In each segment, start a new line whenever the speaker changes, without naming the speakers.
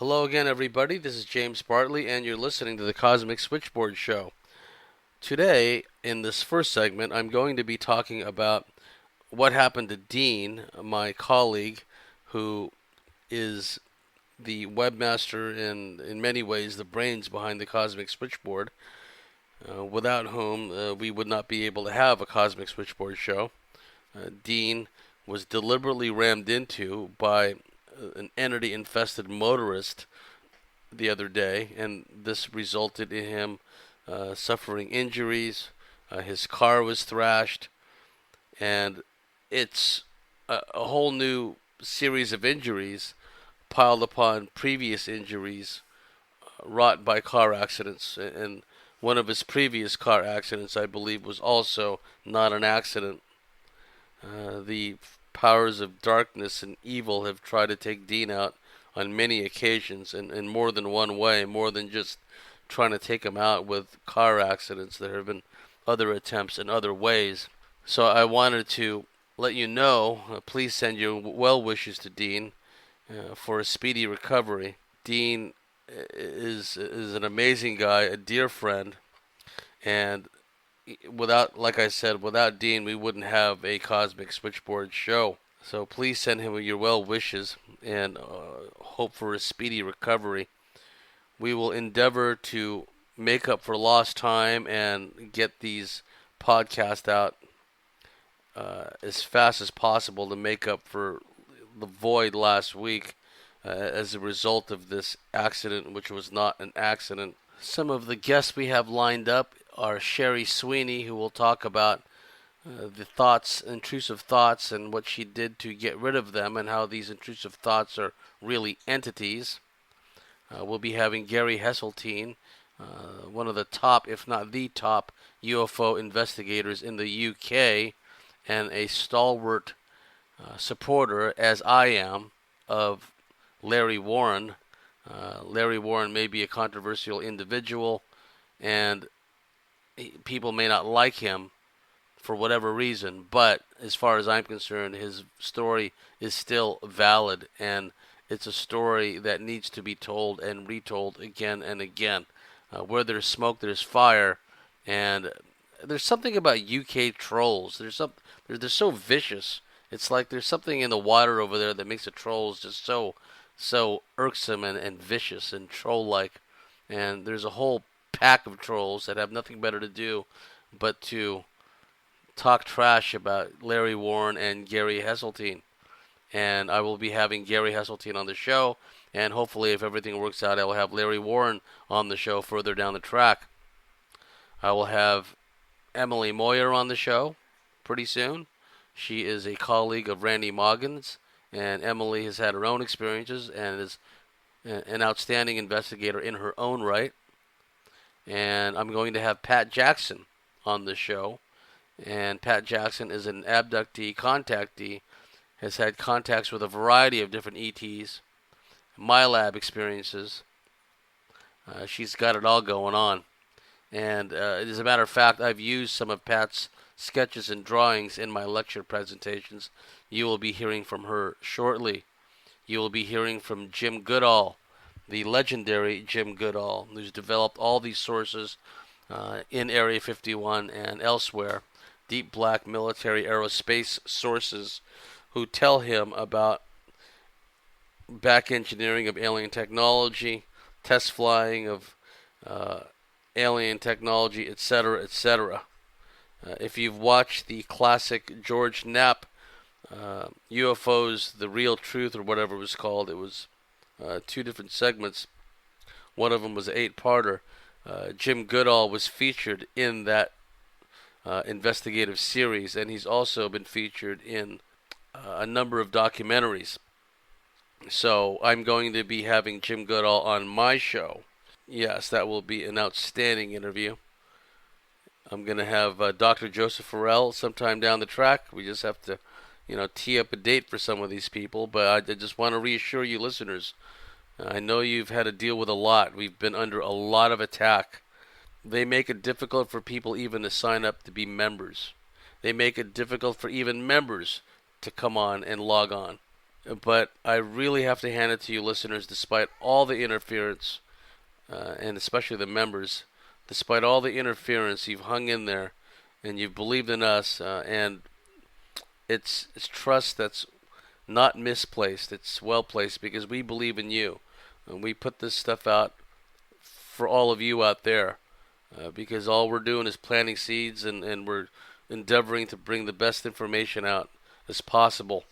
Hello again, everybody. This is James Bartley, and you're listening to the Cosmic Switchboard Show. Today, in this first segment, I'm going to be talking about what happened to Dean, my colleague, who is the webmaster and, in many ways, the brains behind the Cosmic Switchboard, without whom we would not be able to have a Cosmic Switchboard Show. Dean was deliberately rammed into by an entity-infested motorist the other day, and this resulted in him suffering injuries. His car was thrashed, and it's a whole new series of injuries piled upon previous injuries wrought by car accidents. And one of his previous car accidents, I believe, was also not an accident. The powers of darkness and evil have tried to take Dean out on many occasions and in more than one way, more than just trying to take him out with car accidents. There have been other attempts in other ways. So I wanted to let you know, please send your well wishes to Dean for a speedy recovery. Dean is an amazing guy, a dear friend, and like I said, without Dean, we wouldn't have a Cosmic Switchboard show. So please send him your well wishes and hope for a speedy recovery. We will endeavor to make up for lost time and get these podcasts out as fast as possible to make up for the void last week as a result of this accident, which was not an accident. Some of the guests we have lined up are Sherry Sweeney, who will talk about the thoughts, intrusive thoughts, and what she did to get rid of them, and how these intrusive thoughts are really entities. We'll be having Gary Hesseltine, one of the top, if not the top, UFO investigators in the UK, and a stalwart supporter, as I am, of Larry Warren. Larry Warren may be a controversial individual, and people may not like him for whatever reason, but as far as I'm concerned, his story is still valid, and it's a story that needs to be told and retold again and again. Where there's smoke, there's fire, and there's something about UK trolls. They're so vicious. It's like there's something in the water over there that makes the trolls just so irksome and vicious and troll-like. And there's a whole pack of trolls that have nothing better to do but to talk trash about Larry Warren and Gary Hesseltine. And I will be having Gary Hesseltine on the show, and hopefully, if everything works out, I will have Larry Warren on the show further down the track. I will have Emily Moyer on the show pretty soon. She is a colleague of Randy Moggin's, and Emily has had her own experiences and is an outstanding investigator in her own right. And I'm going to have Pat Jackson on the show. And Pat Jackson is an abductee, contactee, has had contacts with a variety of different ETs, Milab experiences. She's got it all going on. And as a matter of fact, I've used some of Pat's sketches and drawings in my lecture presentations. You will be hearing from her shortly. You will be hearing from Jim Goodall, the legendary Jim Goodall, who's developed all these sources in Area 51 and elsewhere, deep black military aerospace sources, who tell him about back engineering of alien technology, test flying of alien technology, etc., etc. If you've watched the classic George Knapp UFOs, The Real Truth, or whatever it was called, it was two different segments. One of them was an 8-parter. Jim Goodall was featured in that investigative series, and he's also been featured in a number of documentaries. So I'm going to be having Jim Goodall on my show. Yes, that will be an outstanding interview. I'm going to have Dr. Joseph Farrell sometime down the track. We just have to, tee up a date for some of these people. But I just want to reassure you listeners, I know you've had to deal with a lot. We've been under a lot of attack. They make it difficult for people even to sign up to be members. They make it difficult for even members to come on and log on. But I really have to hand it to you, listeners, despite all the interference, and especially the members, despite all the interference, you've hung in there and you've believed in us, and it's trust that's not misplaced. It's well placed because we believe in you. And we put this stuff out for all of you out there because all we're doing is planting seeds, and we're endeavoring to bring the best information out as possible.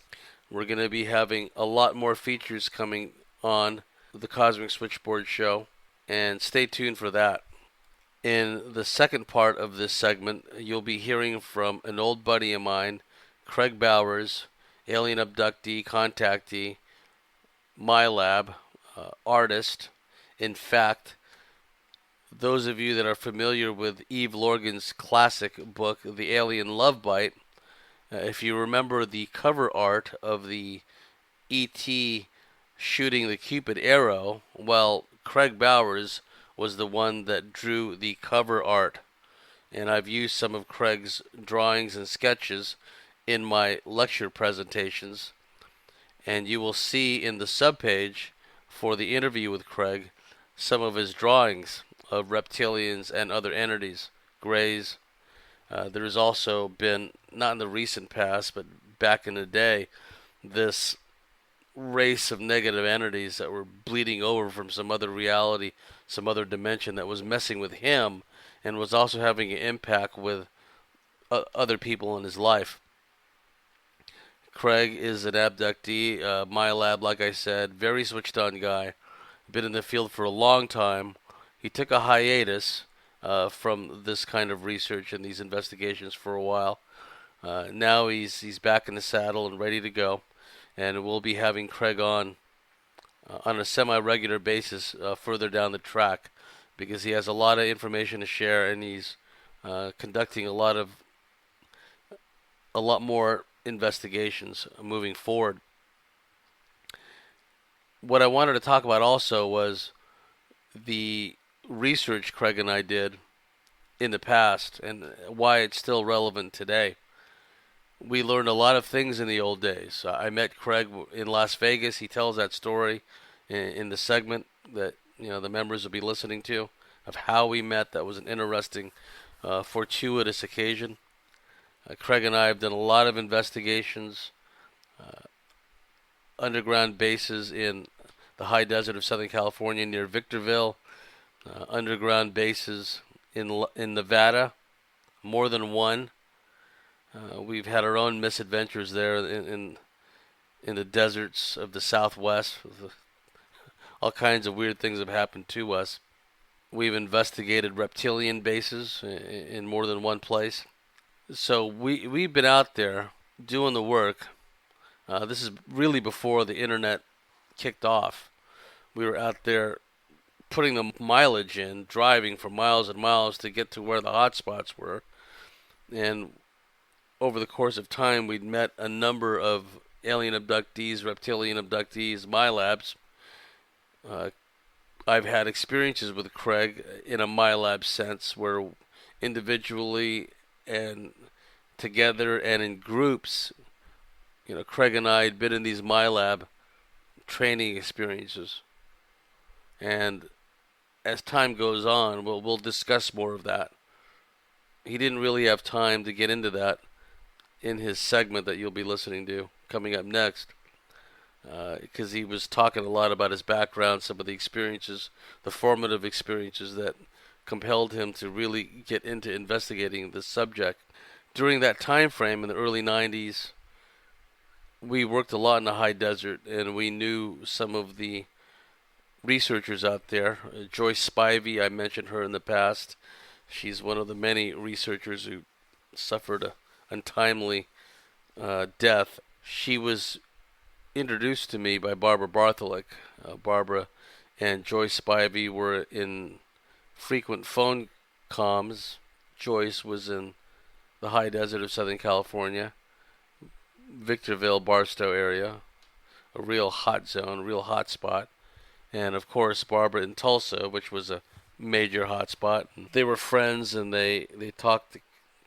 We're going to be having a lot more features coming on the Cosmic Switchboard show, and stay tuned for that. In the second part of this segment, you'll be hearing from an old buddy of mine, Craig Bowers, alien abductee, contactee, Milab, artist. In fact, those of you that are familiar with Eve Lorgen's classic book, The Alien Love Bite, if you remember the cover art of the E.T. shooting the Cupid arrow, well, Craig Bowers was the one that drew the cover art. And I've used some of Craig's drawings and sketches in my lecture presentations. And you will see in the subpage for the interview with Craig some of his drawings of reptilians and other entities, greys. There has also been, not in the recent past, but back in the day, this race of negative entities that were bleeding over from some other reality, some other dimension that was messing with him and was also having an impact with other people in his life. Craig is an abductee, Milab, like I said, very switched on guy. Been in the field for a long time. He took a hiatus from this kind of research and these investigations for a while. Now he's back in the saddle and ready to go, and we'll be having Craig on a semi-regular basis further down the track because he has a lot of information to share, and he's conducting a lot more investigations moving forward. What I wanted to talk about also was the research Craig and I did in the past and why it's still relevant today. We learned a lot of things in the old days. I met Craig in Las Vegas. He tells that story in the segment that the members will be listening to of how we met. That was an interesting, fortuitous occasion. Craig and I have done a lot of investigations, underground bases in the high desert of Southern California near Victorville, underground bases in Nevada, more than one. We've had our own misadventures there in the deserts of the Southwest. All kinds of weird things have happened to us. We've investigated reptilian bases in more than one place. So we've been out there doing the work. This is really before the internet kicked off. We were out there putting the mileage in, driving for miles and miles to get to where the hot spots were. And over the course of time, we'd met a number of alien abductees, reptilian abductees, Milabs. I've had experiences with Craig in a Milab sense where individually and together and in groups, Craig and I had been in these Milab training experiences. And as time goes on, we'll discuss more of that. He didn't really have time to get into that in his segment that you'll be listening to coming up next, because he was talking a lot about his background, some of the experiences, the formative experiences that compelled him to really get into investigating this subject. During that time frame in the early 90s, we worked a lot in the high desert, and we knew some of the researchers out there. Joyce Spivey, I mentioned her in the past. She's one of the many researchers who suffered a untimely death. She was introduced to me by Barbara Bartley. Barbara and Joyce Spivey were in frequent phone comms. Joyce was in the high desert of Southern California, Victorville, Barstow area, a real hot zone, real hot spot. And of course, Barbara in Tulsa, which was a major hot spot. They were friends and they talked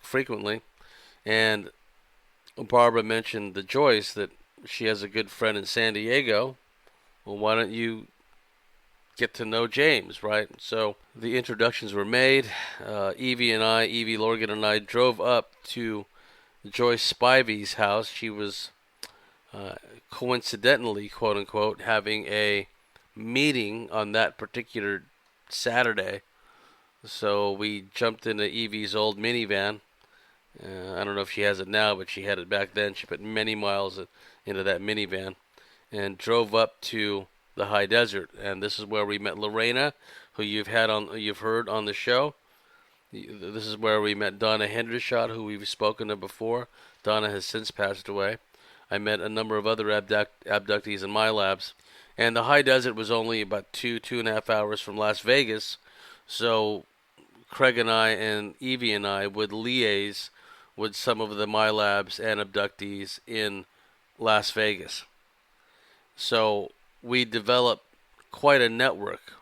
frequently. And Barbara mentioned to Joyce that she has a good friend in San Diego. Well, why don't you get to know James, right? So the introductions were made. Eve Lorgen and I drove up to Joyce Spivey's house. She was uh, coincidentally, quote unquote, having a meeting on that particular Saturday. So we jumped into Evie's old minivan. I don't know if she has it now, but she had it back then. She put many miles into that minivan and drove up to the high desert. And this is where we met Lorena, who you've heard on the show. This is where we met Donna Hendershot, who we've spoken of before. Donna has since passed away. I met a number of other abductees in my labs. And the high desert was only about 2.5 hours from Las Vegas. So Craig and I and Evie and I would liaise with some of the my labs and abductees in Las Vegas. So we developed quite a network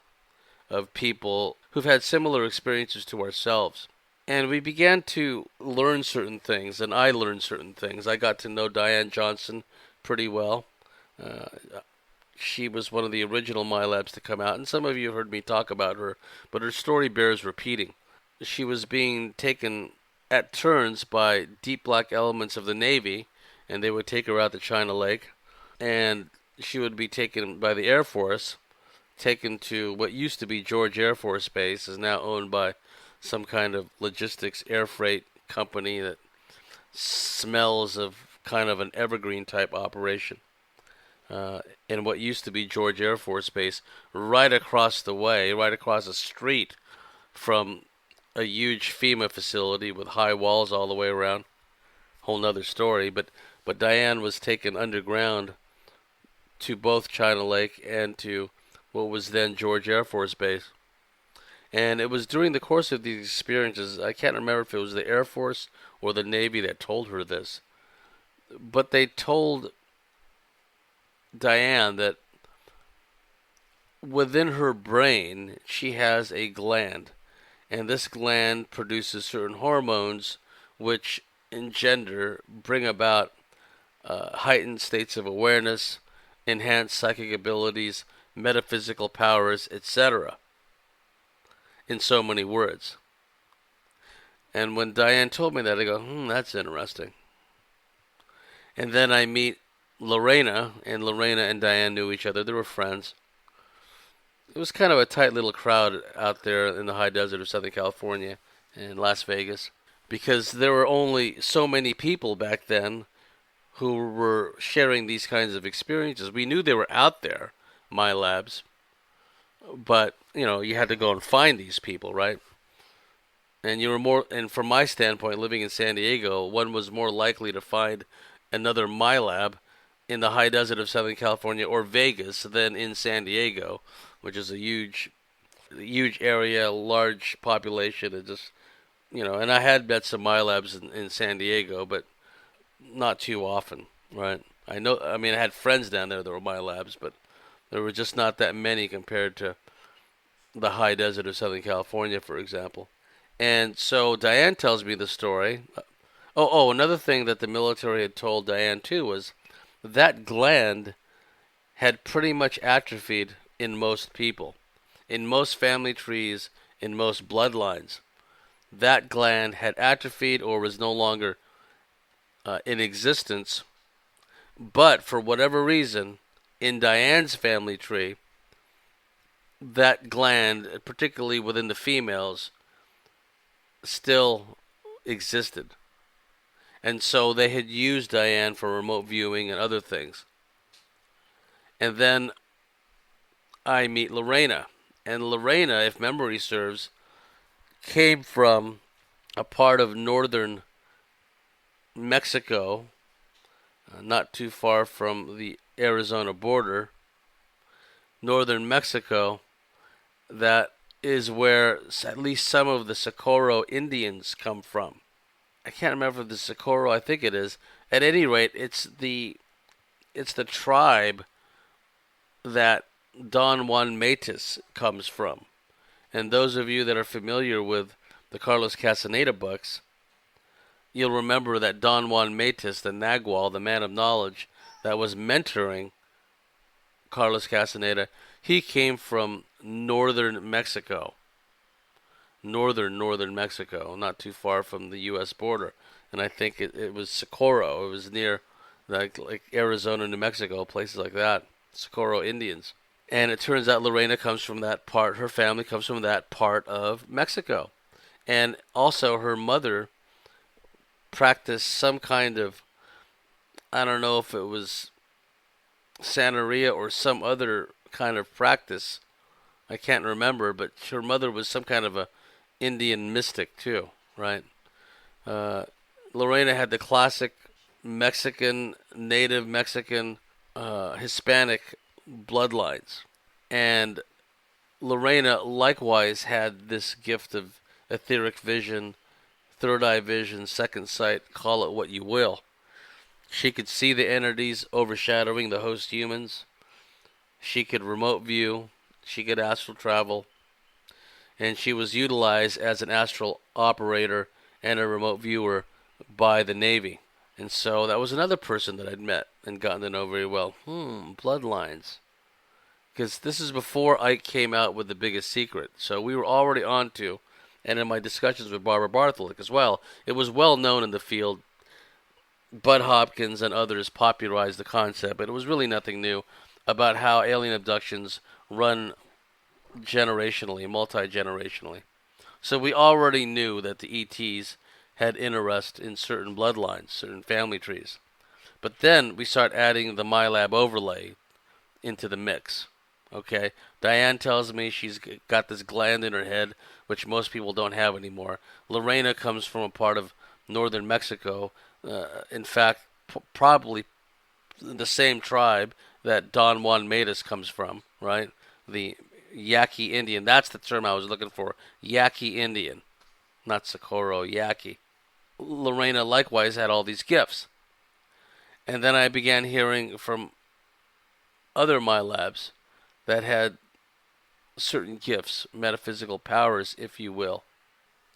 of people who've had similar experiences to ourselves. And we began to learn certain things, and I learned certain things. I got to know Diane Johnson pretty well. Uh, she was one of the original MyLabs to come out, and some of you have heard me talk about her, but her story bears repeating. She was being taken at turns by deep black elements of the Navy, and they would take her out to China Lake, and she would be taken by the Air Force, taken to what used to be George Air Force Base, is now owned by some kind of logistics air freight company that smells of kind of an evergreen type operation. In what used to be George Air Force Base, right across the street from a huge FEMA facility with high walls all the way around. Whole nother story, but Diane was taken underground to both China Lake and to what was then George Air Force Base. And it was during the course of these experiences, I can't remember if it was the Air Force or the Navy that told her this, but they told Diane that within her brain she has a gland, and this gland produces certain hormones which bring about heightened states of awareness, enhanced psychic abilities, metaphysical powers, etc. in so many words. And when Diane told me that, I go, that's interesting. And then I meet Lorena, and Lorena and Diane knew each other. They were friends. It was kind of a tight little crowd out there in the high desert of Southern California and Las Vegas, because there were only so many people back then who were sharing these kinds of experiences. We knew they were out there, my labs, but you had to go and find these people, right? And from my standpoint, living in San Diego, one was more likely to find another my lab in the high desert of Southern California or Vegas than in San Diego, which is a huge area, large population. It just, and I had met some my labs in San Diego, but not too often, right? I had friends down there that were my labs, but there were just not that many compared to the high desert of Southern California, for example. And so Diane tells me the story. Another thing that the military had told Diane too was that gland had pretty much atrophied in most people, in most family trees, in most bloodlines. That gland had atrophied or was no longer in existence. But for whatever reason, in Diane's family tree, that gland, particularly within the females, still existed. And so they had used Diane for remote viewing and other things. And then I meet Lorena. And Lorena, if memory serves, came from a part of northern Mexico, not too far from the Arizona border. Northern Mexico, that is where at least some of the Socorro Indians come from. I can't remember the Socorro, I think it is. At any rate, it's the tribe that Don Juan Matus comes from. And those of you that are familiar with the Carlos Castaneda books, you'll remember that Don Juan Matus, the Nagual, the man of knowledge, that was mentoring Carlos Castaneda, he came from northern Mexico, not too far from the U.S. border, and I think it was Socorro. It was near like Arizona, New Mexico, places like that. Socorro Indians. And it turns out Lorena comes from that part. Her family comes from that part of Mexico, and also her mother practiced some kind of, I don't know if it was Santeria or some other kind of practice. I can't remember, but her mother was some kind of a Indian mystic too, right? Uh, Lorena had the classic Mexican, native Mexican, Hispanic bloodlines, and Lorena likewise had this gift of etheric vision, third eye vision, second sight, call it what you will. She could see the entities overshadowing the host humans. She could remote view. She could astral travel. And she was utilized as an astral operator and a remote viewer by the Navy. And so that was another person that I'd met and gotten to know very well. Bloodlines. Because this is before Ike came out with The Biggest Secret. So we were already on to, and in my discussions with Barbara Bartley as well, it was well known in the field. Bud Hopkins and others popularized the concept, but it was really nothing new about how alien abductions run generationally, multi-generationally. So we already knew that the ETs had interest in certain bloodlines, certain family trees. But then we start adding the Milab overlay into the mix. Okay, Diane tells me she's got this gland in her head, which most people don't have anymore. Lorena comes from a part of northern Mexico. In fact, probably the same tribe that Don Juan Matus comes from, right? The Yaqui Indian. That's the term I was looking for. Yaqui Indian, not Socorro, Yaqui. Lorena likewise had all these gifts. And then I began hearing from other Milabs that had certain gifts, metaphysical powers, if you will.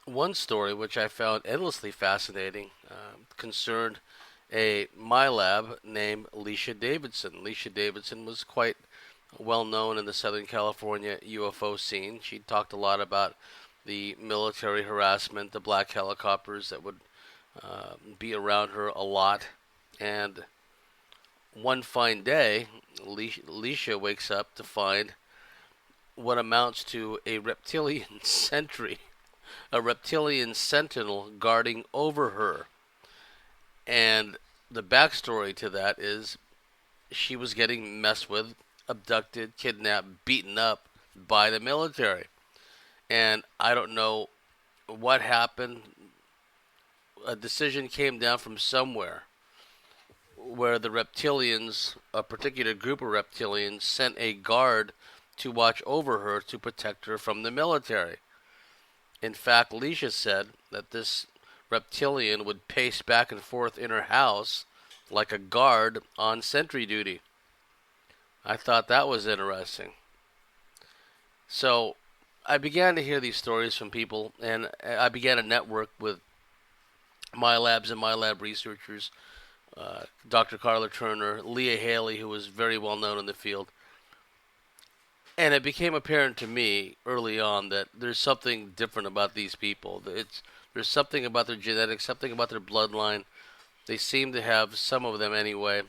One story which I found endlessly fascinating concerned a Milab named Leisha Davidson. Leisha Davidson was quite well known in the Southern California UFO scene. She talked a lot about the military harassment, the black helicopters that would be around her a lot. And one fine day, Leisha wakes up to find what amounts to a reptilian sentry, a reptilian sentinel guarding over her. And the backstory to that is she was getting messed with, abducted, kidnapped, beaten up by the military. And I don't know what happened. A decision came down from somewhere where the reptilians, a particular group of reptilians, sent a guard to watch over her to protect her from the military. In fact, Leisha said that this reptilian would pace back and forth in her house like a guard on sentry duty. I thought that was interesting. So I began to hear these stories from people, and I began to network with Milabs and Milab researchers, Dr. Carla Turner, Leah Haley, who was very well known in the field. And it became apparent to me early on that there's something different about these people. There's something about their genetics, something about their bloodline. They seem to have, some of them anyway,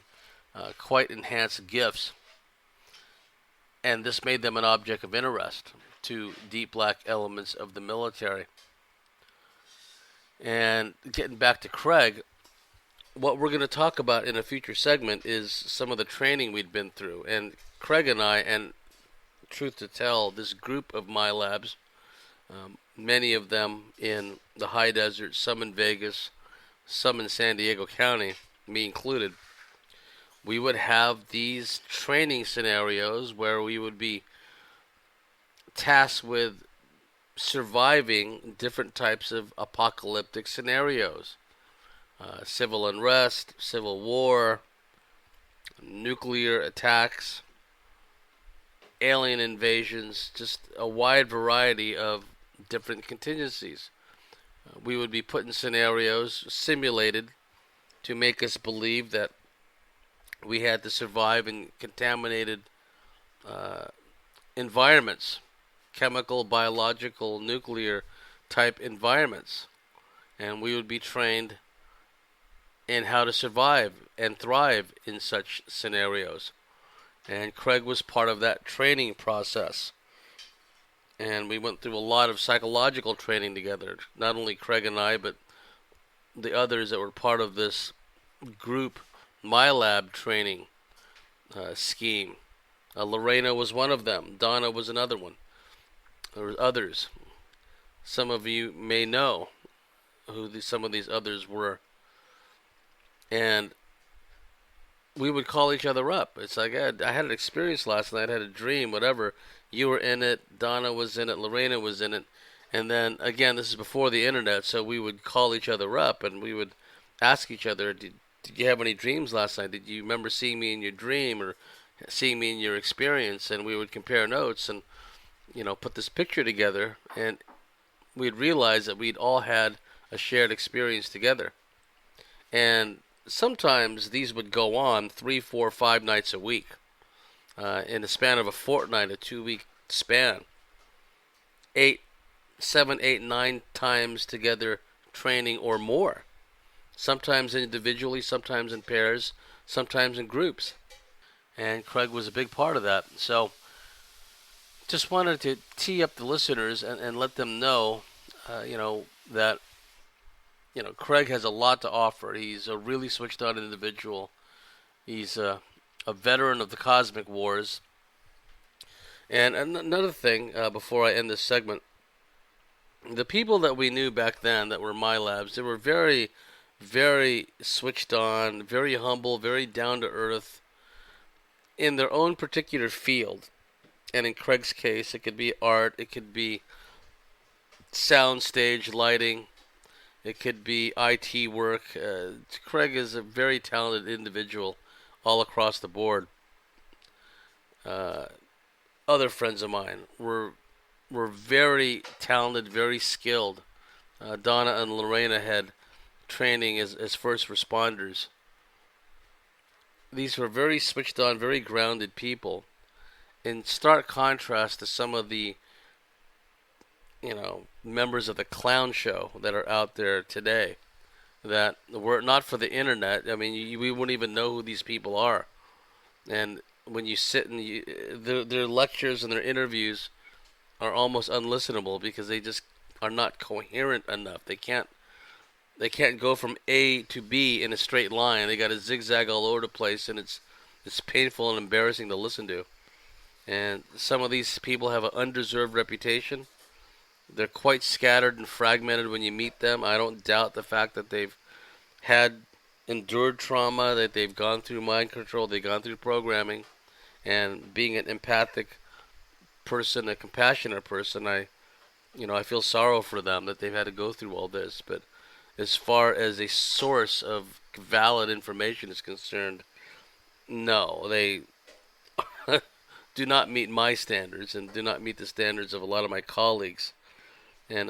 quite enhanced gifts. And this made them an object of interest to deep black elements of the military. And getting back to Craig, what we're going to talk about in a future segment is some of the training we'd been through. And Craig and I, and truth to tell, this group of Milabs, many of them in the high desert, some in Vegas, some in San Diego County, me included, we would have these training scenarios where we would be tasked with surviving different types of apocalyptic scenarios. Civil unrest, civil war, nuclear attacks, alien invasions, just a wide variety of different contingencies. We would be put in scenarios simulated to make us believe that We had to survive in contaminated uh, environments, chemical, biological, nuclear type environments. And we would be trained in how to survive and thrive in such scenarios. And Craig was part of that training process. And we went through a lot of psychological training together. Not only Craig and I, but the others that were part of this group Milab training scheme. Lorena was one of them. Donna was another one. There were others. Some of you may know who some of these others were. And we would call each other up. It's like, I had an experience last night, I had a dream, whatever. You were in it, Donna was in it, Lorena was in it. And then, again, this is before the internet, so we would call each other up and we would ask each other, did you have any dreams last night? Did you remember seeing me in your dream or seeing me in your experience? And we would compare notes and, put this picture together. And we'd realize that we'd all had a shared experience together. And sometimes these would go on 3, 4, 5 nights a week in the span of a fortnight, a 2-week span. 8, 7, 8, 9 times together training or more. Sometimes individually, sometimes in pairs, sometimes in groups. And Craig was a big part of that. So just wanted to tee up the listeners and let them know, that Craig has a lot to offer. He's a really switched on individual. He's a veteran of the cosmic wars. And another thing, before I end this segment, the people that we knew back then that were Milabs, they were very, very switched on, very humble, very down to earth in their own particular field. And in Craig's case, it could be art, it could be sound stage lighting, it could be IT work. Craig is a very talented individual all across the board. Other friends of mine were very talented, very skilled. Donna and Lorena had training as first responders. These were very switched on, very grounded people. In stark contrast to some of the members of the clown show that are out there today that were not for the internet. I mean, we wouldn't even know who these people are. And when you sit and their lectures and their interviews are almost unlistenable because they just are not coherent enough. They can't go from A to B in a straight line. They got to zigzag all over the place, and it's painful and embarrassing to listen to. And some of these people have an undeserved reputation. They're quite scattered and fragmented when you meet them. I don't doubt the fact that they've endured trauma, that they've gone through mind control, they've gone through programming, and being an empathic person, a compassionate person, I feel sorrow for them that they've had to go through all this. But as far as a source of valid information is concerned, no, they do not meet my standards and do not meet the standards of a lot of my colleagues. And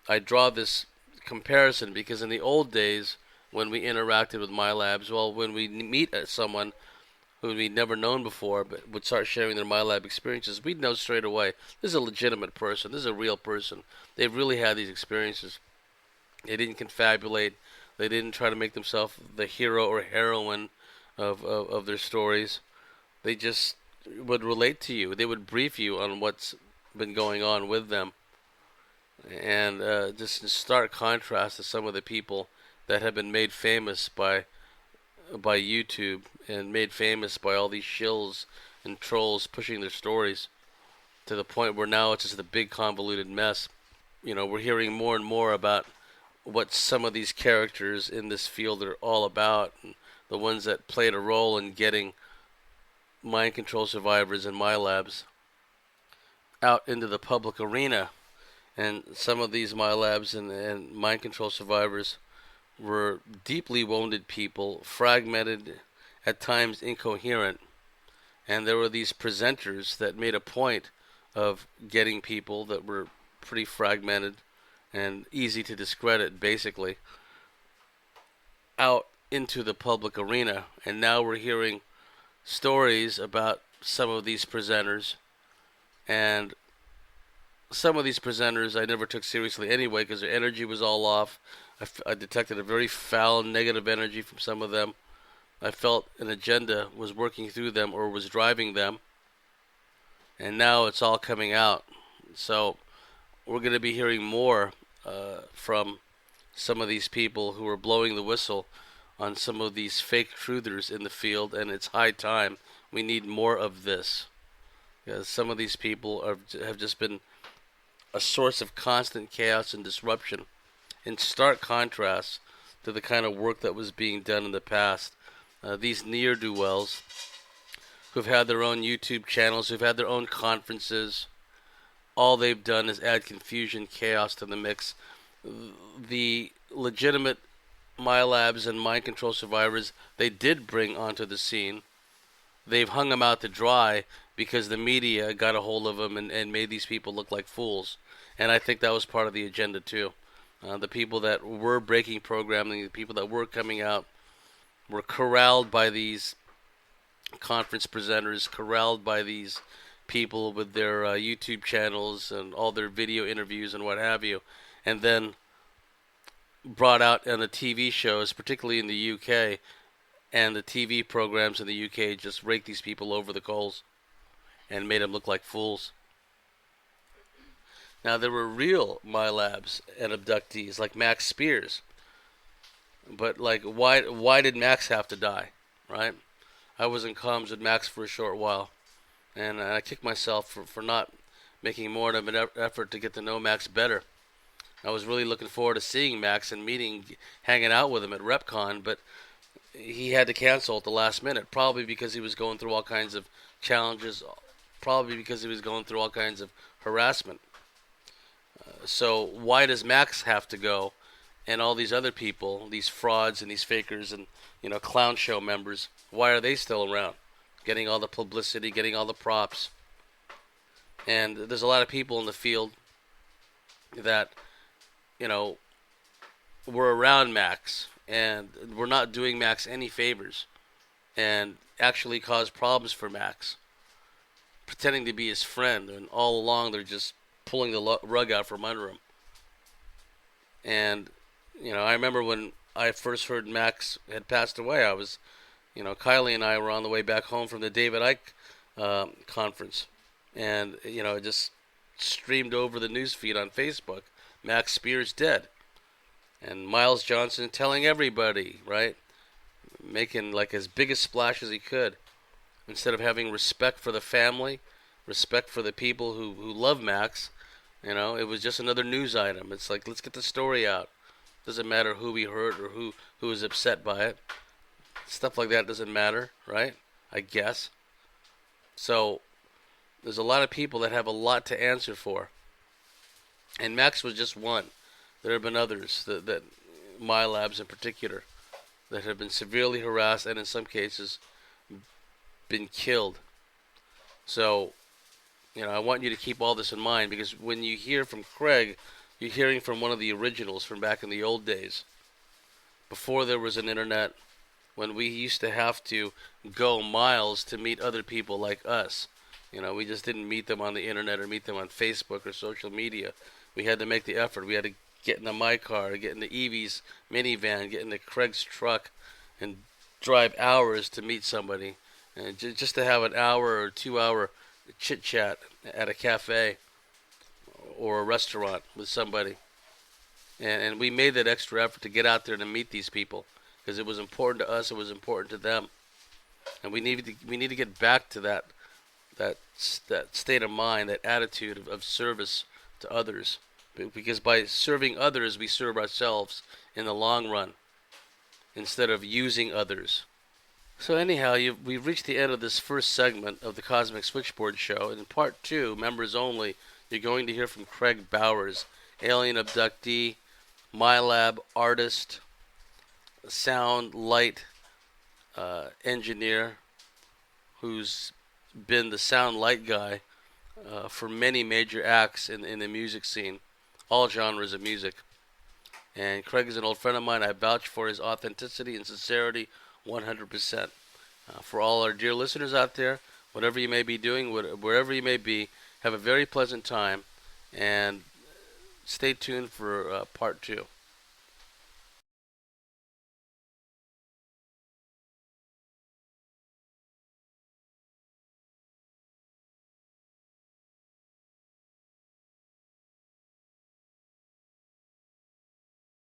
I draw this comparison because in the old days when we interacted with Milabs, well, when we meet someone who we'd never known before but would start sharing their Milab experiences, we'd know straight away, this is a legitimate person, this is a real person. They've really had these experiences. They didn't confabulate. They didn't try to make themselves the hero or heroine of their stories. They just would relate to you. They would brief you on what's been going on with them. And just in stark contrast to some of the people that have been made famous by YouTube and made famous by all these shills and trolls pushing their stories to the point where now it's just a big convoluted mess. We're hearing more and more about what some of these characters in this field are all about, and the ones that played a role in getting mind control survivors and Milabs out into the public arena. And some of these Milabs and mind control survivors were deeply wounded people, fragmented, at times incoherent. And there were these presenters that made a point of getting people that were pretty fragmented and easy to discredit, basically, out into the public arena. And now we're hearing stories about some of these presenters, and some of these presenters I never took seriously anyway because their energy was all off. I detected a very foul, negative energy from some of them. I felt an agenda was working through them or was driving them, and now it's all coming out. So we're going to be hearing more from some of these people who are blowing the whistle on some of these fake truthers in the field, and it's high time we need more of this. Because some of these people have just been a source of constant chaos and disruption, in stark contrast to the kind of work that was being done in the past. These ne'er-do-wells who've had their own YouTube channels, who've had their own conferences, all they've done is add confusion, chaos to the mix. The legitimate Milabs and mind control survivors they did bring onto the scene, they've hung them out to dry because the media got a hold of them and made these people look like fools. And I think that was part of the agenda too. The people that were breaking programming, the people that were coming out, were corralled by these conference presenters, corralled by these people with their YouTube channels and all their video interviews and what have you, and then brought out on the TV shows, particularly in the UK, and the TV programs in the UK just raked these people over the coals and made them look like fools. Now, there were real Milabs and abductees like Max Spears. But, like, why did Max have to die, right? I was in comms with Max for a short while, and I kicked myself for not making more of an effort to get to know Max better. I was really looking forward to seeing Max and hanging out with him at RepCon, but he had to cancel at the last minute, probably because he was going through all kinds of challenges, probably because he was going through all kinds of harassment. So why does Max have to go, and all these other people, these frauds and these fakers and clown show members, why are they still around, getting all the publicity, getting all the props? And there's a lot of people in the field that were around Max and were not doing Max any favors, and actually caused problems for Max, pretending to be his friend, and all along they're just pulling the rug out from under him. And I remember when I first heard Max had passed away, I was, Kylie and I were on the way back home from the David Icke conference, and it just streamed over the news feed on Facebook. Max Spears dead, and Miles Johnson telling everybody, right, making like as big a splash as he could, instead of having respect for the family, respect for the people who love Max. It was just another news item. It's like, let's get the story out. Doesn't matter who we hurt or who was upset by it. Stuff like that doesn't matter, right? I guess. So there's a lot of people that have a lot to answer for. And Max was just one. There have been others, that Milabs in particular, that have been severely harassed and in some cases been killed. So I want you to keep all this in mind, because when you hear from Craig, you're hearing from one of the originals from back in the old days, before there was an internet, when we used to have to go miles to meet other people like us. We just didn't meet them on the internet or meet them on Facebook or social media. We had to make the effort. We had to get into my car, get into Evie's minivan, get into Craig's truck, and drive hours to meet somebody, and just to have an hour or 2 hour chit chat at a cafe or a restaurant with somebody. And we made that extra effort to get out there to meet these people, because it was important to us, it was important to them. And we need to get back to that state of mind, that attitude of service to others, because by serving others we serve ourselves in the long run, instead of using others. So anyhow, we've reached the end of this first segment of the Cosmic Switchboard Show. In part 2, members only, you're going to hear from Craig Bowers, alien abductee, Milab artist, sound light engineer, who's been the sound light guy for many major acts in the music scene, all genres of music. And Craig is an old friend of mine. I vouch for his authenticity and sincerity 100%. For all our dear listeners out there, whatever you may be doing, wherever you may be, have a very pleasant time, and stay tuned for part 2.